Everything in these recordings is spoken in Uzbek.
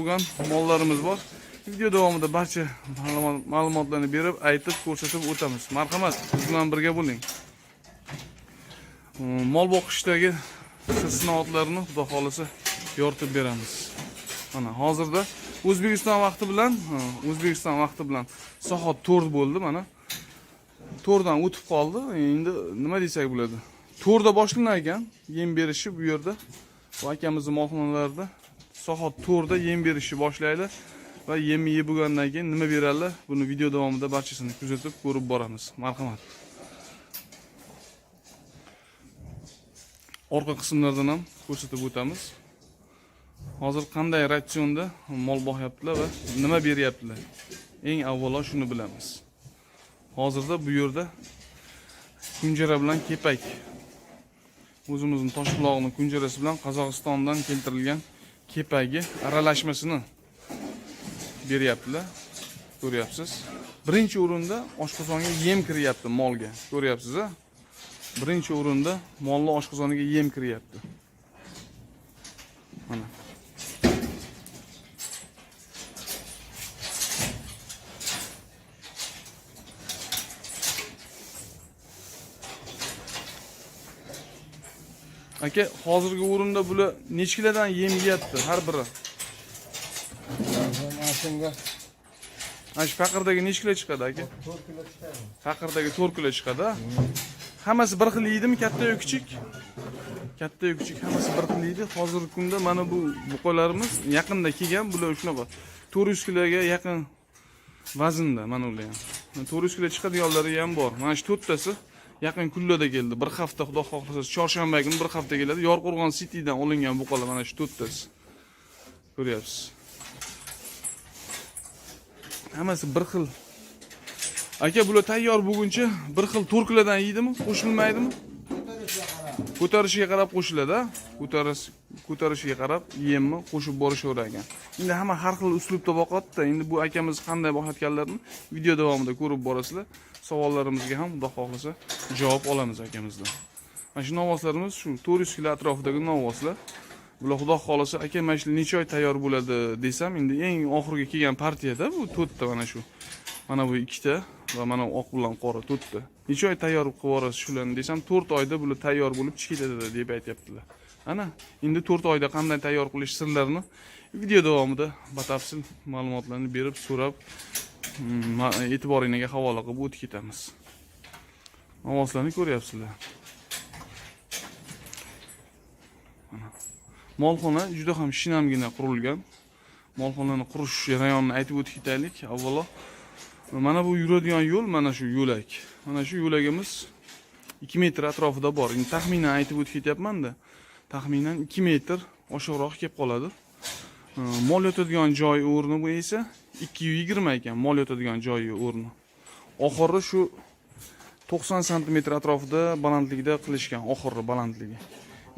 Bo'lgan mollarimiz bor. Video davomida barcha ma'lumotlarni berib, aytib, ko'rsatib o'tamiz. Marhamat, biz bilan birga bo'ling. Mol boqishdagi sinoatlarni xudo xolisa yoritib beramiz. Mana hozirda O'zbekiston vaqti bilan soat 4 bo'ldi mana. 4 dan o'tib qoldi. Endi nima desak bo'ladi? 4 da boshlanar ekan yem berishi bu yerda. Bu akamizning molxonalarida soat 4 da yem berishni boshlaydi va yemni yeb bo'lgandan keyin nima beradilar? Buni video davomida barchasini kuzatib ko'rib boramiz. Marhamat. Orqa qismlardan ham ko'rsatib o'tamiz. Hozir qanday ratsionda mol boqyaptilar va nima beryaptilar? Eng avvalo shuni bilamiz. Hozirda bu yerda kunjara bilan kepak, o'zimizning Toshquloqning kunjarasi bilan Qozog'istondan keltirilgan kepagi aralashmasini beryaptilar. Ko'ryapsiz. Birinchi o'rinda oshqozonga yem kiryapti molga. Ko'ryapsiz-a? Birinchi o'rinda molning oshqozoniga yem kiryapti. Mana. Aka, hozirgi o'rinda bular necha kilodan yem yeyapti har biri? Ash faqirdagi necha kilo chiqadi aka? 4 kilo chiqadi. Faqirdagi 4 kilo chiqadi. Hammasi bir xil yeydimi, katta yo kichik? Katta yo kichik hammasi bir xil yeydi. Hozirgi kunda mana bu buqalarimiz yaqinda kelgan, bular shunaqa 400 kiloga yaqin vaznda mana ular ham. 400 kilo chiqadiganlari ham bor. Mana shu 4 tasi yaqin kunlarda keldi. Bir hafta xudo xohlasa chorshanba kuni bir hafta keladi. Yorqo'rg'on Citydan olingan buqalar mana shu 4 tasi. Ko'ryapsiz. Hammasi bir xil. Aka, bular tayyor bo'lguncha bir xil 4 kilodan yeydimi, qo'shilmaydimi? Ko'tarishiga qarab qo'shiladi, ko'tarishiga qarab yemni qo'shib borishaverar ekan. Endi hamma har xil uslubda boqadi-da. Endi bu akamiz qanday boqayotganlarini video davomida ko'rib borasizlar. Savollarimizga ham xudo xohlasa javob olamiz akamizdan. Mana shu novvoslarimiz shu 400 kilo atrofidagi novvoslar. Bular xudo xohlasa aka mana shu necha oy tayyor bo'ladi desam, endi eng oxirgi kelgan partiyada bu 4 ta mana shu. Mana bu 2 ta va mana oq bilan qora 4 ta. Necha oy tayyor qilib yuborasiz shularni desam, 4 oyda bular tayyor bo'lib chiqib ketadi deb aytayaptilar. Ana, endi 4 oyda qanday tayyor qilish sirlarini video davomida batafsil ma'lumotlarni berib, so'rab, e'tiboringizga havola qilib o'tib ketamiz. Ovozlarni ko'ryapsizlar. Mana. Molxona juda ham shinamgina qurilgan. Molxonani qurish jarayonini aytib o'tib ketaylik. Avvalo, mana bu yuradigan yo'l, mana shu yo'lak. Mana shu yo'lagimiz 2 metr atrofida bor. Endi taxminan aytib o'tib ketyapman-da. Taxminan 2 metr oshiqroq kelib qoladi. Mol yotadigan joy o'rni bu esa 220 ekan, mol yotadigan joyi o'rni. Oxiri shu 90 sm atrofida balandlikda qilishgan, oxiri balandligi.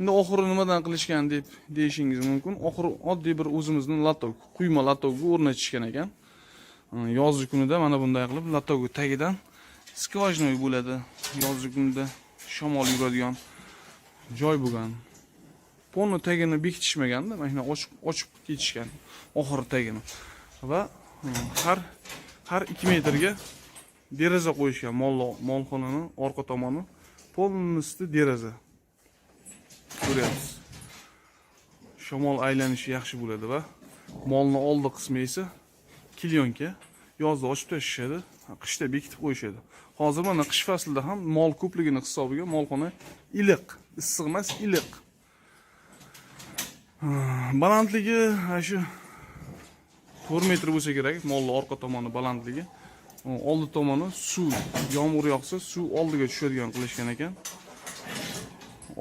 Endi oxiri nimadan qilishgan deb deyishingiz mumkin. Oxiri oddiy bir o'zimizning latok, quyma latokga o'rnatishgan ekan. Yozgi kunida mana bunday qilib latokga tagidan skvojnoy bo'ladi. Yozgi kunida shamol yuradigan joy bo'lgan. Ponni tagini bekitishmaganda, mana ochib ketishgan oxiri tagini. Va har 2 metrga deraza qo'yishgan molxonaning orqa tomoni polnisti deraza. Ko'ryapsiz. Shamol aylanishi yaxshi bo'ladi va molning oldi qismi esa klyonka. Yozda ochib tashlashadi, qishda bekitib qo'yishadi. Hozir mana qish faslida ham mol ko'pligini hisobiga molxona iliq, issiq emas, iliq. Balandligi shu 4 metr bo'lsa kerak, molning orqa tomoni balandligi. Oldi tomoni suv, yomg'ir yog'sa suv oldiga tushadigan qilishgan ekan.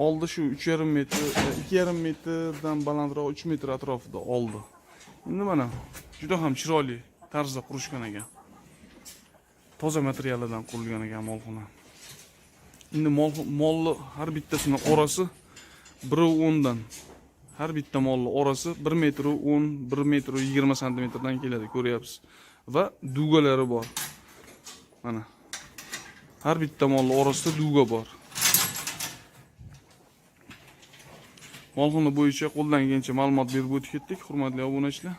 Oldi shu 3,5 metr, 2,5 metrdan balandroq 3 metr atrofida oldi. Endi mana juda ham chiroyli tarzda qurishgan ekan. Toza materiallardan qurilgan ekan molxona. Endi molni har bittasini orasi 1.10 dan. Har bitta molni orasi 1 metr 10, 1 metr 20 santimetrdan keladi, ko'ryapsiz. Va dugalari bor. Mana. Har bitta molni orasida duga bor. Molxona bo'yicha qo'ldan kelgancha ma'lumot berib o'tib ketdik, hurmatli obunachilar.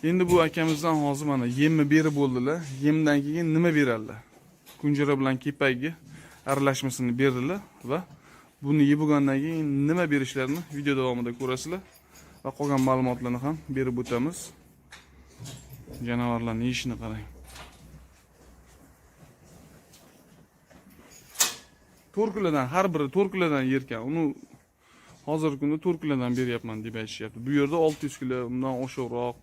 Endi bu akamizdan hozir mana yemni berib bo'ldilar. Yemdan keyin nima beradilar? Kunjara bilan kepagi aralashmasini berdilar va buni yeb bo'lgandan keyin nima berishlarini video davomida ko'rasizlar va qolgan ma'lumotlarni ham berib o'tamiz. Janavorlarning yeyishini qarang. To'rkilardan har biri to'rkilardan yerkan. Uni hozirgi kunda to'rkilardan beryapman deb aytishyapti. Bu yerda 600 kilo, undan oshiqroq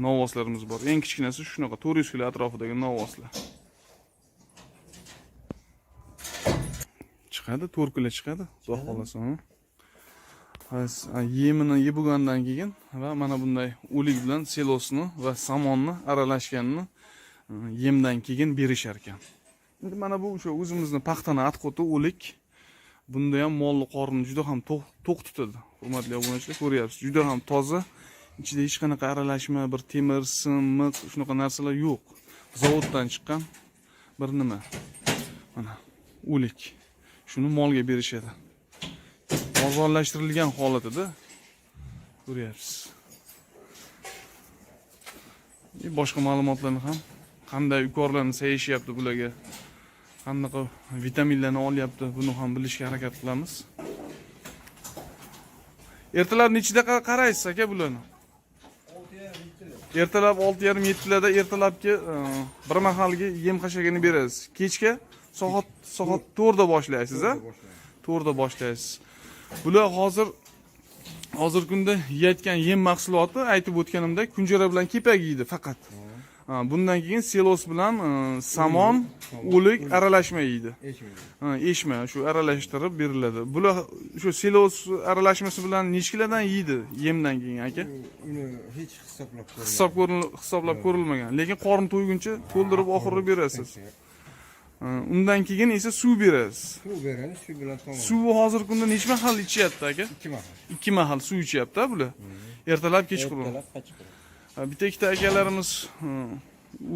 novvoslarimiz bor. Eng kichkinasi shunaqa 400 kilo atrofidagi novvoslar. Chiqadi, 4 kilo chiqadi. Xudo xolasa. Yemini yeb bo'lgandan keyin va mana bunday o'lik bilan selosni va samonni aralashganini yemdan keyin berishar ekan. Endi mana bu o'sha o'zimizning paxtani atqoti o'lik. Bunda ham molni qorni juda ham to'q tutadi. Hurmatli obunachilar, ko'ryapsiz. Juda ham toza. Ichida hech qanaqa aralashma, bir temir, sim, miq, shunaqa narsalar yo'q. Zavoddan chiqqan bir nima. Mana o'lik. Shuni molga berishadi. Ozonlashtirilgan holatida ko'ryapsiz. Boshqa ma'lumotlarni ham qanday ukorlarni sayishyapti bularga, qanaqa vitaminlarni olyapti, buni ham bilishga harakat qilamiz. Ertalab nechida qaraysiz aka bularni? Ertalab 6:30-7 larda ertalabki bir mahalgi yem xashagini berasiz. Kechga soat 4 da boshlaysiz, ha? 4 da boshlaysiz. Bular hozir kunda yeyotgan yem mahsuloti aytib o'tganimdek kunjara bilan kepak yeydi faqat. Bundan keyin selos bilan samon, o'lik aralashma yeydi. Eshma shu aralashtirib beriladi. Bular shu selos aralashmasi bilan nechkilardan yeydi yemdan keyin aka? Uni hech hisoblab ko'rilmagan. Lekin qorni to'yguncha to'ldirib oxirida berasiz. Undan keyin esa suv berasiz. Suv beramiz, suv bilan tamom. Suvni hozirgi kunda necha mahal ichyapti aka? 2 mahal. 2 mahal suv ichyapti bular. Ertalab kechqurun. Bitta ikkita akalarimiz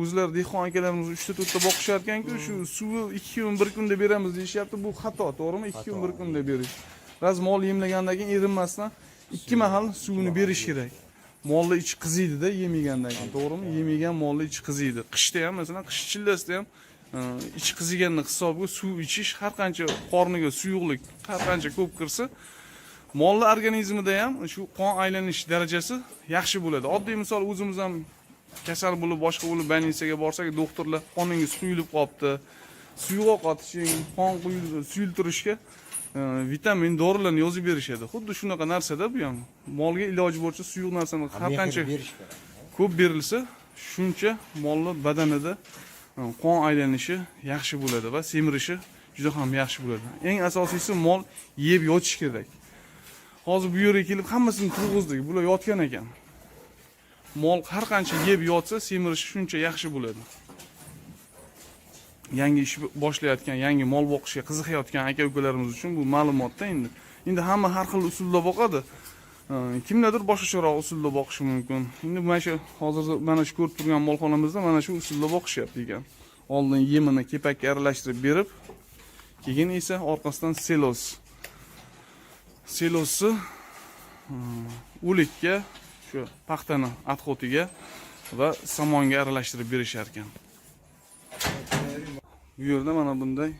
o'zlari dehqon akalarimiz 3 ta boqishar ekan-ku, shu suvni 2 kun 1 kunda beramiz deyishyapti. Bu xato, to'g'rimi? 2 kun 1 kunda berish. Raz mol yemlagandan keyin erinmasdan 2 mahal suvni berish kerak. Molning ichi qiziydi-da yemagandan keyin, to'g'rimi? Yemagan molning ichi qiziydi. Qishda ham, masalan, qish chillasida ham ichi qiziganni hisobiga suv ichish, har qancha qorniga suyuqlik har qancha ko'p kirsa, molning organizmida ham shu qon aylanish darajasi yaxshi bo'ladi. Oddiy misol o'zimiz ham kasal bo'lib, boshqa bo'lib больницаga borsak, doktorlar qoningiz quyilib qolibdi, suyuq ovqat iching, qon suyultirishga vitamin dorilarni yozib berishadi. Xuddi shunaqa narsada bu ham. Molga iloji bo'yicha suyuq narsani har qancha ko'p berilsa, shuncha molning badanida qon aylanishi yaxshi bo'ladi va semirishi juda ham yaxshi bo'ladi. Eng asosiysi mol yeb yotish kerak. Hozir bu yerga kelib hammasini turg'izdik. Bular yotgan ekan. Mol har qancha yeb yotsa, semirishi shuncha yaxshi bo'ladi. Yangi ish boshlayotgan, yangi mol boqishga qiziqayotgan aka-ukalarimiz uchun bu ma'lumotda endi. Endi hamma har xil usulda boqadi. Kimlardir boshqacharoq usulda boqishi mumkin. Endi mana shu hozir mana shu ko'rib turgan molxonamizda mana shu usulda boqishyapti ekan. Oldin yemini kepakka aralashtirib berib, keyin esa orqasidan selosni o'likka, shu paxtani atqotiga va samonga aralashtirib berishar ekan. Bu yerda mana bunday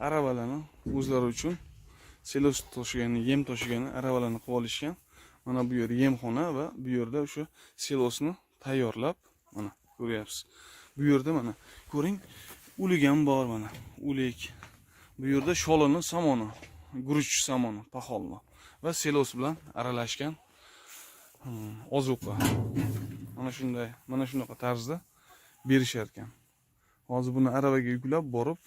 aravalarni o'zlari uchun selos to'shigani, yem to'shigani aravalarni qilib olishgan. Mana bu yer yemxona va bu yerda o'sha selosni tayyorlab, mana ko'ryapsiz. Bu yerda mana ko'ring, o'lik ham bor mana, o'lik. Bu yerda sholini samoni, guruch samoni, paxolni va selos bilan aralashgan ozuqa. Mana shunaqa tarzda berishar ekan. Hozir buni aravaga yuklab borib,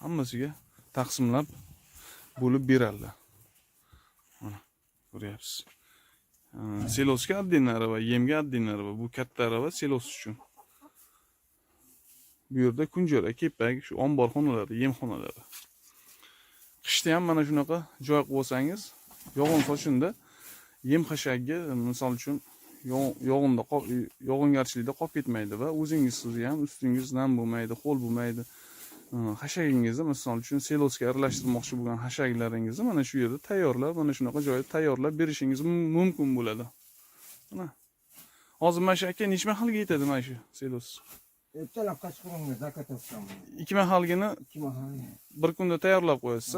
hammasiga taqsimlab bo'lib beradilar. Mana ko'ryapsiz. Selosga oddiy arava, yemga oddiy arava. Bu katta arava selos uchun. Bu yerda kunjara, kepak, shu omborxonalari, yemxonalari. Qishda ham mana shunaqa joy qilib olsangiz, yog'in sochinda yem xashagga, misol uchun yog'ingarchilikda qolib ketmaydi va o'zingiz ham ustingiz nam bo'lmaydi, qo'l bo'lmaydi. Hashagingizni misol uchun selosga aralashtirmoqchi bo'lgan hashaklaringizni mana shu yerda tayyorlab, mana shunaqa joyda tayyorlab berishingiz mumkin bo'ladi. Mana. Hozir mana shu aka necha mahalga yetadi mana shu silos? Ertalab kechqurunga zakatovkam. 2 mahalgini 2 mahal. bir kunda tayyorlab qo'yasiz.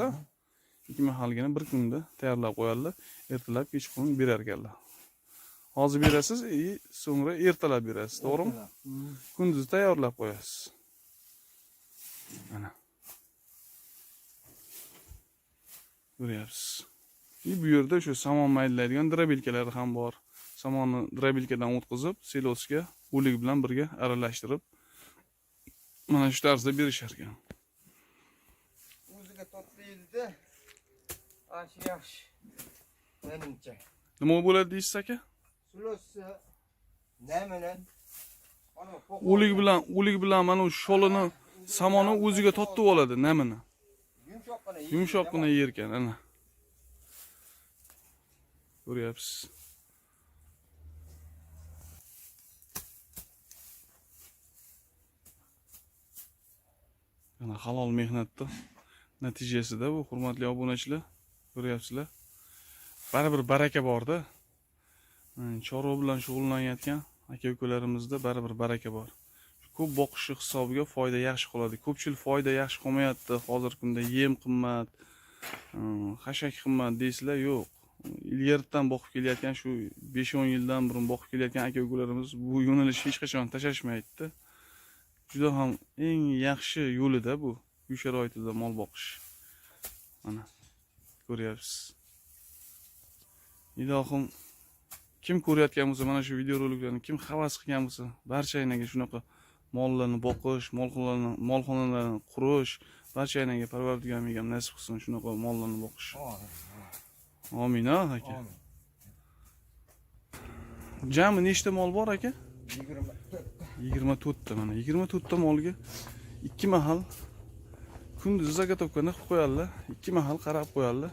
2 mahalgini bir kunda tayyorlab qo'yadilar. Ertalab kechqurun berar ekanlar. Hozir berasiz, so'ngra ertalab berasiz, to'g'rimi? Kunduz tayyorlab qo'yasiz. Mana. Ko'ryapsiz. Bu yerda o'sha somon maydalaydigan drabelkalari ham bor. Somonni drabelkadan o'tkazib, silosga o'lik bilan birga aralashtirib mana shu tarzda berishar ekan. O'ziga totlaydi. Ashi yaxshi. Menimcha. Nima bo'ladi deysiz aka? Sulosi namini O'lik bilan mana shu sholini, somonni o'ziga totib oladi, namini. Yumshoqqina yer ekan, ana. Ko'ryapsiz. Mana halol mehnatda natijasida bu, hurmatli obunachilar, ko'ryapsizlar. Baribir baraka bor-da. Chorva bilan shug'ullanayotgan aka-ukalarimizda baribir baraka bor. Ko'p boqishi hisobiga foyda yaxshi qoladi. Ko'pchilik foyda yaxshi qolmayapti. Hozirgi kunda yem qimmat, xashak qimmat deysizlar, yo'q. Ilgaridan boqib kelayotgan shu 5-10 yildan burun boqib kelayotgan aka-ukalarimiz bu yo'nalishni hech qachon tashlashmaydi. Juda ham eng yaxshi yo'lida bu, uy sharoitida mol boqish. Mana ko'ryapsiz. Ilohim, kim ko'rayotgan bo'lsa, mana shu videoroliklarni kim havas qilgan bo'lsa, barchangizga shunaqa mollarni boqish, molxonalarni qurish, barchangizga Parvardigor megam nasib qilsin shunaqa mollarni boqish. Amin, aka. Jami nechta mol bor aka? 24 ta mana. 24 ta molga 2 mahal kunduz zagotovkani qilib qo'yadilar. 2 mahal qarab qo'yadilar.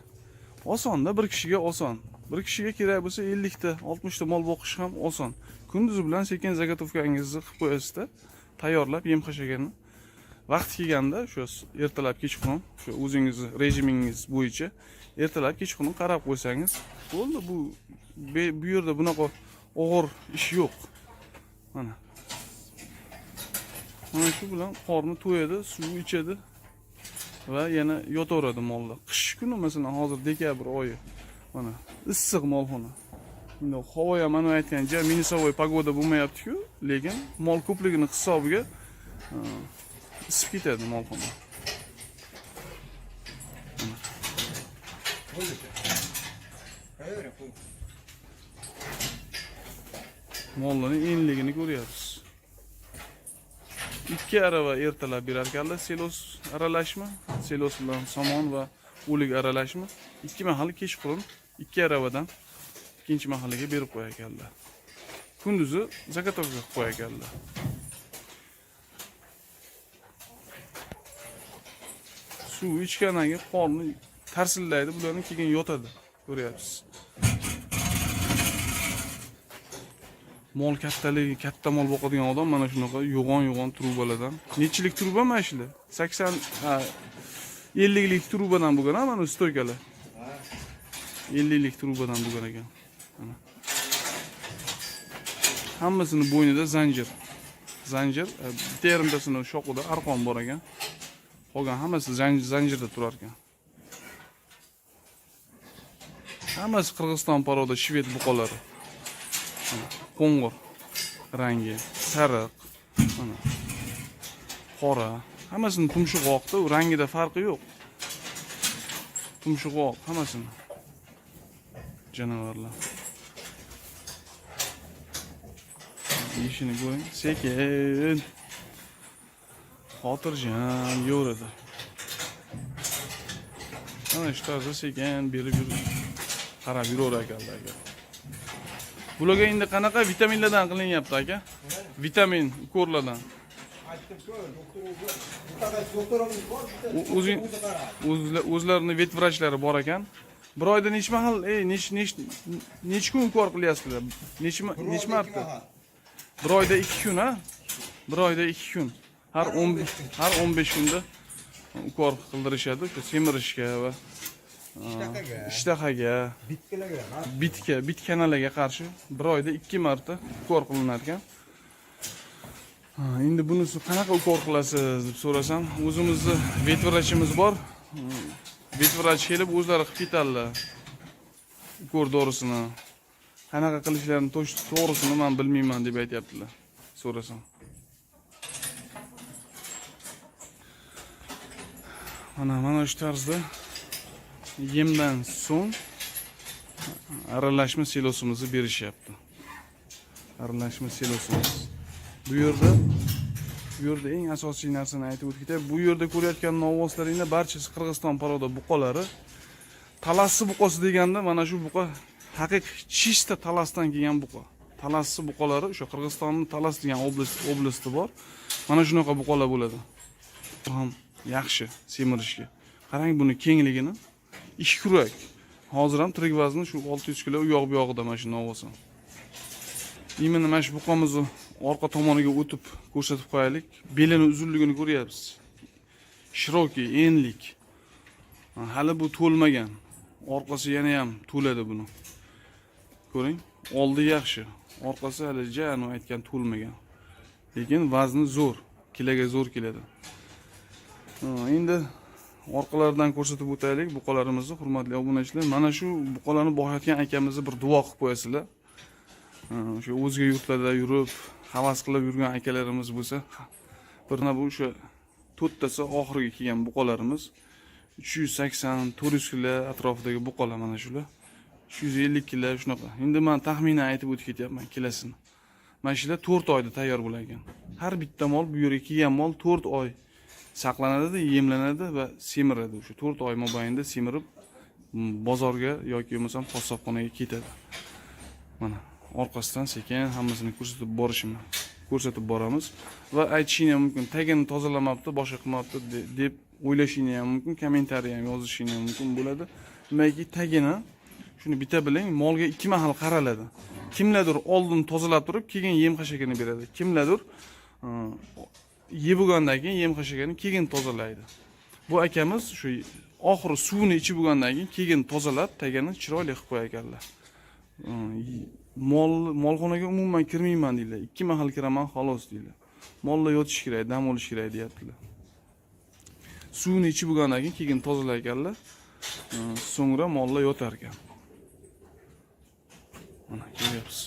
Osonda, bir kishiga oson. Bir kishiga kerak bo'lsa 50 ta, 60 ta mol boqish ham oson. Kunduz bilan sekin zagotovkangizni qilib qo'yasizda, tayyorlab yem xashagani. Vaqt kelganda shu ertalab kechqurun, shu o'zingiz rejimingiz bo'yicha ertalab kechqurun qarab qo'ysangiz, bo'ldi. Bu yerda bunaqa og'ir ish yo'q. Mana. Mana shu bilan qorni to'yadi, suv ichadi va yana yotaveradi mollar. Qish kuni masalan hozir dekabr oyi. Mana issiq molxona. Endi havo ham mana aytgancha minusavoy pogoda bo'lmayapti-ku, lekin mol ko'pligini hisobiga isib ketadi molxona. Mollarning enligini ko'ryapsiz. 2 arava ertalab berar ekanlar, silos aralashma, silos bilan somon va o'lik aralashma. 2 mahal kechqurun 2 aravadan ikkinchi mahalga berib qo'yar ekanlar. Kunduzi zagotovka qilib qo'yar ekanlar. Suv ichgandan keyin qorni tarsillaydi, bularni keyin yotadi. Ko'ryapsiz. Mol kattaligi, katta mol boqadigan odam mana shunaqa yo'g'on trubalardan. Nechilik truba mana shular? 80, 50 lik trubadan bo'lgan, mana bu stoykalar. 50 lik trubadan bo'lgan ekan. Mana. Hammasini bo'ynida zanjir. Zanjir, bitta yarimtasini shoqida arqon bor ekan. Qolgan hammasi zanjirda turar ekan. Hammasi Qirg'iziston paroda shved buqalari. Qo'ng'ir rangi, sariq, mana qora, hammasini tumshuqoqda, u rangida farqi yo'q. Tumshuqoq hammasini. Janovarlar. Ishini ko'ring, sekin. Xotirjam yo'radi. Mana shu tarzda sekin berib qarab yuraverar ekanlar. Bularga endi qanaqa vitaminlardan qilinyapti aka? Vitamin ukorlardan. O'zlarini vet vrachlari bor ekan. Bir oyda necha mahal, necha kun ukor qilyapsizlar? Necha marta? Bir oyda 2 kun, ha? Bir oyda 2 kun. Har 15 kunda ukor qildirishadi, o'sha semirishga va ishtahaga, ishtahaga, bit kanaliga qarshi bir oyda 2 marta ukol qilinar ekan. Endi bunisi qanaqa ukol qilasiz deb so'rasam, o'zimizni vet vrachimiz bor. Vet vrach kelib o'zlari qilib ketadilar. Ukol dorisini. Qanaqa qilishlarini to'g'risini men bilmayman deb aytayaptilar. So'rasam. Mana shu tarzda yemdan so'ng aralashma silosimizni berishyapti. Aralashma silosimiz. Bu yerda eng asosiy narsani aytib o'tdik. Bu yerda ko'rayotgan novvoslarning barchasi Qirg'iziston paroda buqolari. Talassi buqosi deganda mana shu buqa haqiqiy chista Talasdan kelgan buqa. Talassi buqolari o'sha Qirg'izistonning Talas degan oblasti bor. Mana shunaqa buqalar bo'ladi. Ham yaxshi semirishga. Qarang buni kengligini. 2 kurak. Hozir ham tirik vazni shu 600 kg u yoq bu yog'ida mana shu novvosi. Imini mana shu buqamizni orqa tomoniga o'tib ko'rsatib qo'yaylik. Belini uzunligini ko'ryapsiz. Shiroki, enlik. Hali bu to'lmagan. Orqasi yana ham to'ladi buni. Ko'ring, oldi yaxshi. Orqasi hali janu aytgan to'lmagan. Lekin vazni zo'r, kiloga zo'r keladi. Endi orqalaridan ko'rsatib o'taylik buqalarimizni, hurmatli obunachilar. Mana shu buqalarni boqayotgan akamizni bir duo qilib qo'yasizlar. O'sha o'zga yurtlarda yurib, havas qilib yurgan akalarimiz bo'lsa, birna bu o'sha 4 tasi oxiriga kelgan buqalarimiz 380, 400 kg atrofidagi buqalar mana shular. 350 kg shunaqa. Endi men taxminan aytib o'tib ketyapman kilosini. Mana shular 4 oyda tayyor bo'lar ekan. Har bitta mol bu yerga kelgan mol 4 oy saqlanadi, yemlanadi va semiradi. O'sha 4 oy mobaynida semirib bozorga yoki bo'lmasam qassobxonaga ketadi. Mana orqasidan sekin hammasini ko'rsatib boramiz va aytishing ham mumkin, tagini tozalamabdi, boshqa qilmabdi deb o'ylashing ham mumkin, kommentariy ham yozishing ham mumkin bo'ladi. Demakki, tagini shuni bitta biling, molga 2 mahal qaraladi. Kimlardir oldin tozalab turib, keyin yem xashagini beradi. Kimlardir yeb bo'lgandan keyin yem xashagini keyin tozalaydi. Bu akamiz shu oxiri suvni ichib bo'lgandan keyin tozalab, tagini chiroyli qilib qo'yar ekanlar. Molxonaga umuman kirmayman deydilar. 2 mahal kiraman xolos deydilar. Mollar yotish kerak, dam olish kerak deyaptilar. Suvni ichib bo'lgandan keyin tozalar ekanlar. So'ngra mollar yotar ekan. Mana ko'ryapsiz.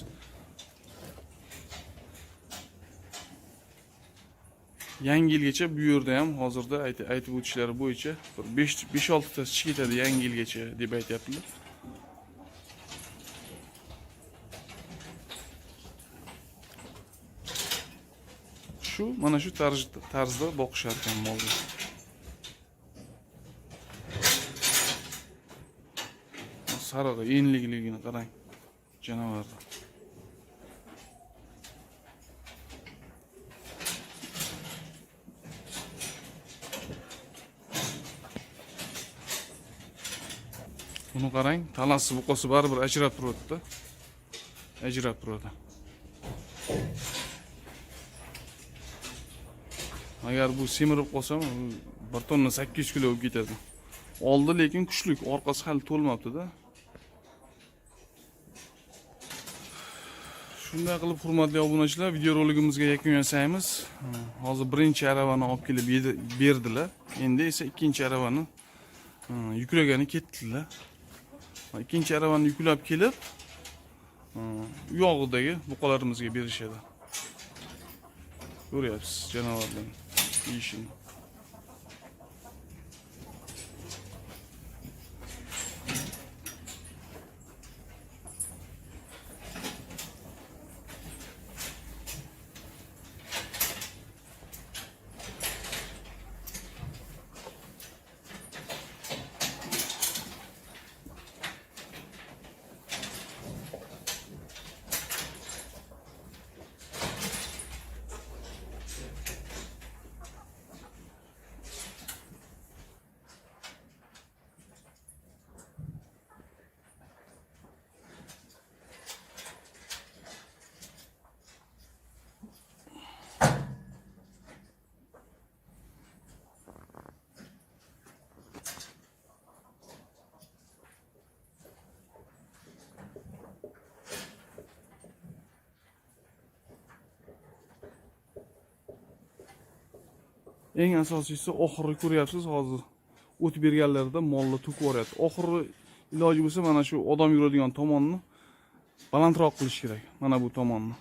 Yangi yilgacha bu yerda ham hozirda aytib o'tishlari bo'yicha 5-6 ta chiqib ketadi yangi yilgacha deb aytayaptilar. Mana shu tarzda boqishar ekan molni. Sarig'i enligligini qarang. Janovarni. Buni qarang, Talassi buqasi baribir ajrab turadi-da. Ajrab turadi. Agar bu semirib qolsa, bir tonna 800 kg bo'lib ketadi. Oldi lekin kuchlik, orqasi hali to'lmabdi-da. Shunday qilib, hurmatli obunachilar, video roligimizga yakun yasaymiz. Hozir birinchi aravani olib kelib berdilar. Endi esa ikkinchi aravani yuklagani ketdilar. Ikkinchi aravani yuklab kelib, u yog'idagi buqalarimizga berishadi. Ko'ryapsiz, janovarlarning ishini. Eng asosiysi oxirgi ko'ryapsiz hozir. O'tib berganlarda molni to'kib yuboryapti. Oxirgi iloji bo'lsa mana shu odam yuradigan tomonni balandroq qilish kerak. Mana bu tomonni.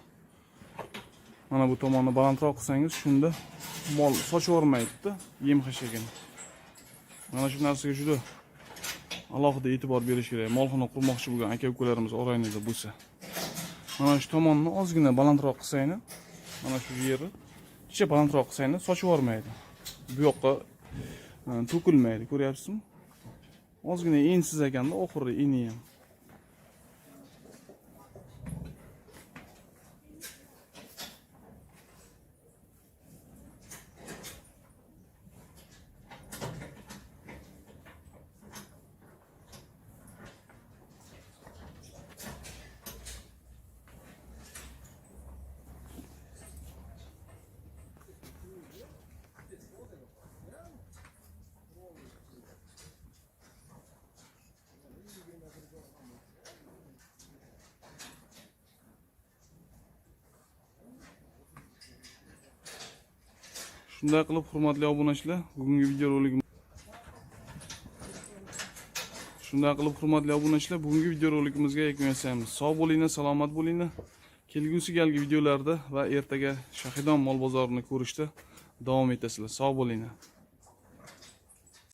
Mana bu tomonni balandroq qilsangiz, shunda mol sochib yormaydi-da, yem xashagini. Mana shu narsaga juda alohida e'tibor berish kerak. Molxona qurmoqchi bo'lgan aka-ukalarimiz orangizda bo'lsa. Mana shu tomonni ozgina balandroq qilsanglar, mana shu yerni kecha balandroq qilsanglar sochib yormaydi. Bu yoqqa to'kilmaydi, ko'ryapsizmi? Ozgina ensiz ekanda, oxiri eni ham. Shunday qilib, hurmatli obunachilar, bugungi video roligimizga yakun yasaymiz. Sog' bo'linglar, salomat bo'linglar. Kelgusi galgi videolarda va ertaga Shahidon mol bozorini ko'rishda davom etasizlar. Sog' bo'linglar.